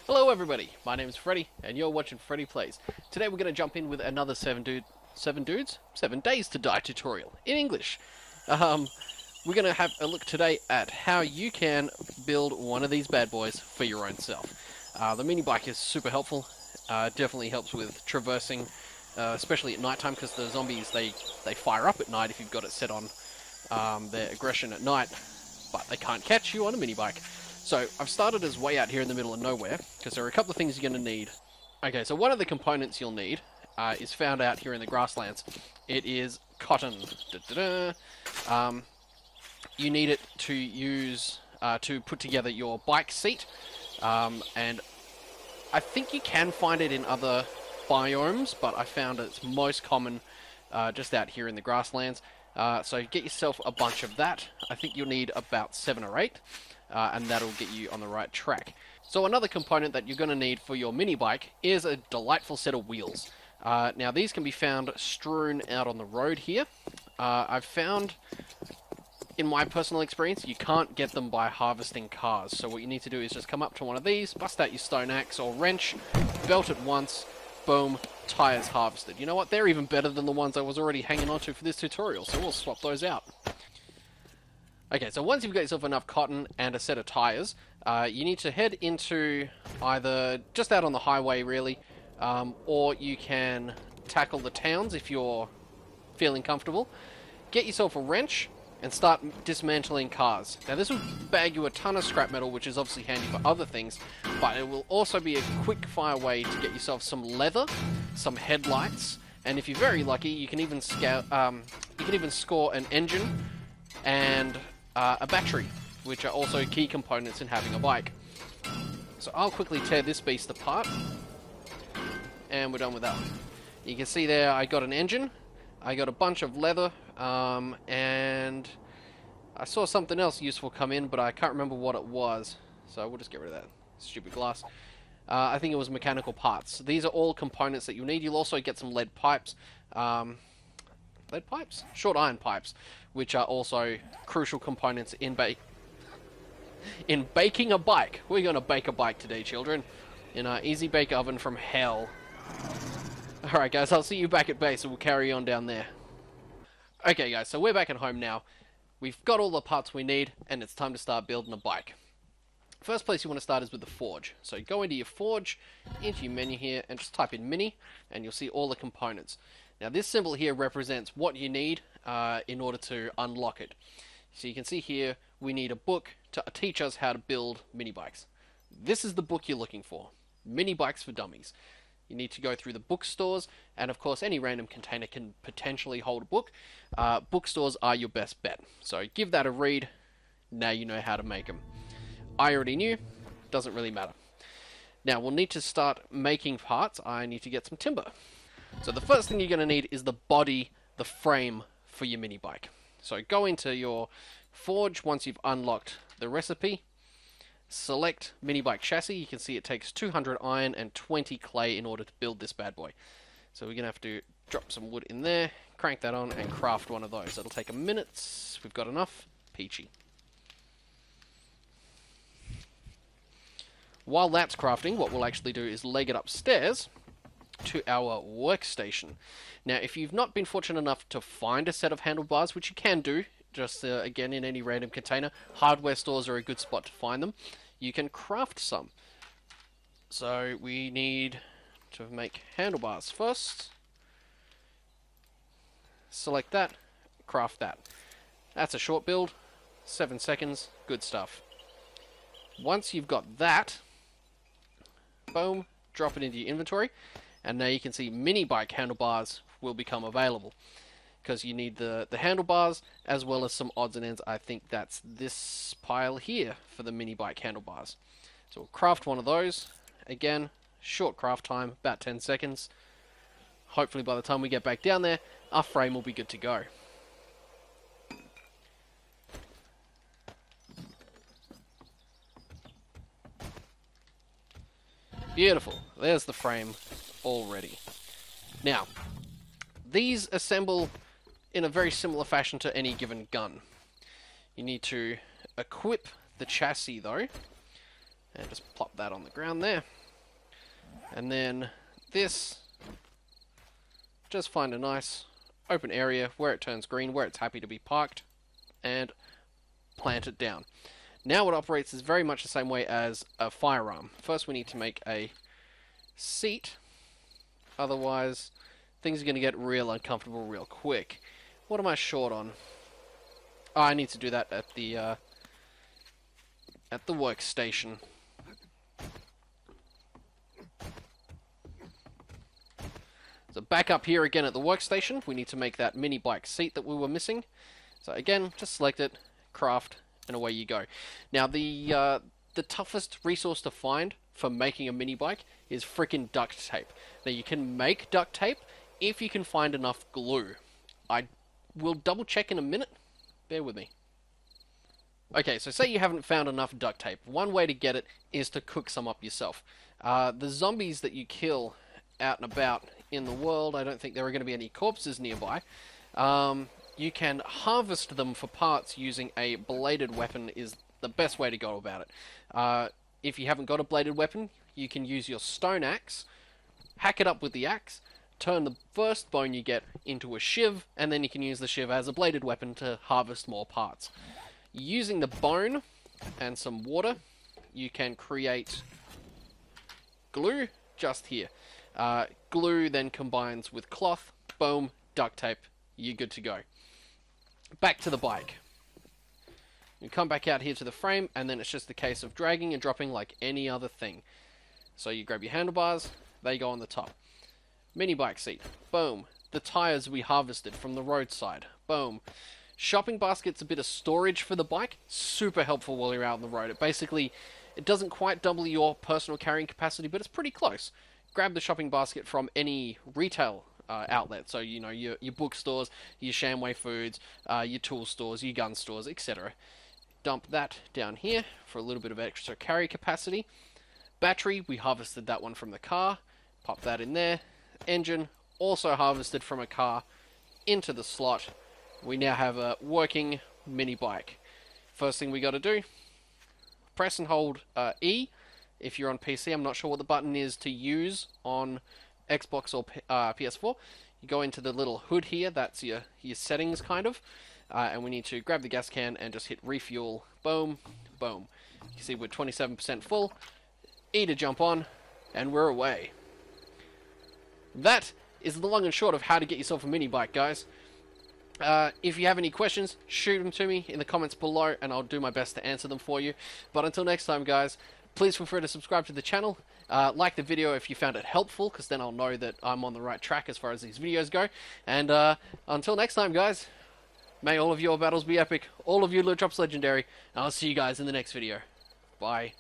Hello everybody, my name is Freddy, and you're watching Freddy Plays. Today we're going to jump in with another 7 Days to Die tutorial in English. We're going to have a look today at how you can build one of these bad boys for your own self. The mini bike is super helpful, definitely helps with traversing, especially at nighttime, because the zombies, they fire up at night if you've got it set on their aggression at night, but they can't catch you on a mini bike. So I've started as way out here in the middle of nowhere, because there are a couple of things you're going to need. Okay, so one of the components you'll need is found out here in the grasslands. It is cotton. You need it to use to put together your bike seat, and I think you can find it in other biomes, but I found it's most common just out here in the grasslands. So get yourself a bunch of that. I think you'll need about 7 or 8. And that'll get you on the right track. So another component that you're going to need for your mini bike is a delightful set of wheels. Now these can be found strewn out on the road here. I've found, in my personal experience, you can't get them by harvesting cars. So what you need to do is just come up to one of these, bust out your stone axe or wrench, belt it once, boom, tires harvested. You know what? They're even better than the ones I was already hanging onto for this tutorial, so we'll swap those out. Okay, so once you've got yourself enough cotton and a set of tires, you need to head into either just out on the highway, really, or you can tackle the towns if you're feeling comfortable. Get yourself a wrench and start dismantling cars. Now, this will bag you a ton of scrap metal, which is obviously handy for other things, but it will also be a quick-fire way to get yourself some leather, some headlights, and if you're very lucky, you can even score an engine and a battery, which are also key components in having a bike. So I'll quickly tear this beast apart, and we're done with that one. You can see there I got an engine, I got a bunch of leather, and I saw something else useful come in, but I can't remember what it was, so we'll just get rid of that stupid glass. I think it was mechanical parts. These are all components that you'll need. You'll also get some lead pipes. Lead pipes? Short iron pipes, which are also crucial components in baking a bike. We're going to bake a bike today, children, in our easy bake oven from hell. Alright guys, I'll see you back at base and we'll carry on down there. Okay guys, so we're back at home now. We've got all the parts we need, and it's time to start building a bike. First place you want to start is with the forge. So go into your forge, into your menu here, and just type in mini, and you'll see all the components. Now this symbol here represents what you need in order to unlock it. So you can see here we need a book to teach us how to build mini bikes. This is the book you're looking for. Minibikes for Dummies. You need to go through the bookstores, and of course any random container can potentially hold a book. Bookstores are your best bet. So give that a read. Now you know how to make them. I already knew. Doesn't really matter. Now we'll need to start making parts. I need to get some timber. So the first thing you're going to need is the body, the frame for your mini bike. So go into your forge once you've unlocked the recipe. Select mini bike chassis. You can see it takes 200 iron and 20 clay in order to build this bad boy. So we're going to have to drop some wood in there, crank that on, and craft one of those. It'll take a minute. We've got enough. Peachy. While that's crafting, what we'll actually do is leg it upstairs to our workstation. Now, if you've not been fortunate enough to find a set of handlebars, which you can do, just again in any random container, hardware stores are a good spot to find them. You can craft some. So we need to make handlebars first. Select that, craft that. That's a short build, 7 seconds, good stuff. Once you've got that, boom, drop it into your inventory. And now you can see mini bike handlebars will become available, because you need the handlebars as well as some odds and ends. I think that's this pile here for the mini bike handlebars. So we'll craft one of those. Again, short craft time, about 10 seconds. Hopefully by the time we get back down there, our frame will be good to go. Beautiful. There's the frame already. Now, these assemble in a very similar fashion to any given gun. You need to equip the chassis though, And just plop that on the ground there. And then this, just find a nice open area where it turns green, where it's happy to be parked, and plant it down. Now it operates is very much the same way as a firearm. First we need to make a seat, otherwise things are going to get real uncomfortable real quick. What am I short on? Oh, I need to do that at the workstation. So back up here again at the workstation, we need to make that mini bike seat that we were missing. So again, just select it, craft, and away you go. Now the toughest resource to find for making a mini bike is frickin' duct tape. Now you can make duct tape if you can find enough glue. I will double check in a minute. Bear with me. Okay, so say you haven't found enough duct tape. One way to get it is to cook some up yourself. The zombies that you kill out and about in the world, I don't think there are going to be any corpses nearby. You can harvest them for parts using a bladed weapon is the best way to go about it. If you haven't got a bladed weapon, you can use your stone axe, hack it up with the axe, turn the first bone you get into a shiv, and then you can use the shiv as a bladed weapon to harvest more parts. Using the bone and some water, you can create glue just here. Glue then combines with cloth, boom, duct tape, you're good to go. Back to the bike. You come back out here to the frame, and then it's just a case of dragging and dropping like any other thing. So you grab your handlebars, they go on the top. Mini bike seat, boom. The tires we harvested from the roadside, boom. Shopping basket's a bit of storage for the bike, super helpful while you're out on the road. It doesn't quite double your personal carrying capacity, but it's pretty close. Grab the shopping basket from any retail outlet, so you know your bookstores, your Shamway Foods, your tool stores, your gun stores, etc. Dump that down here for a little bit of extra carry capacity. Battery, we harvested that one from the car, pop that in there. Engine, also harvested from a car, into the slot. We now have a working mini bike. First thing we got to do, press and hold E. If you're on PC, I'm not sure what the button is to use on Xbox or PS4. You go into the little hood here, that's your settings kind of, and we need to grab the gas can and just hit refuel, boom, boom. You can see we're 27% full, E to jump on, and we're away. That is the long and short of how to get yourself a mini bike, guys. If you have any questions, shoot them to me in the comments below, and I'll do my best to answer them for you. But until next time, guys, please feel free to subscribe to the channel. Like the video if you found it helpful, because then I'll know that I'm on the right track as far as these videos go. And until next time, guys, may all of your battles be epic, all of your loot drops legendary, and I'll see you guys in the next video. Bye.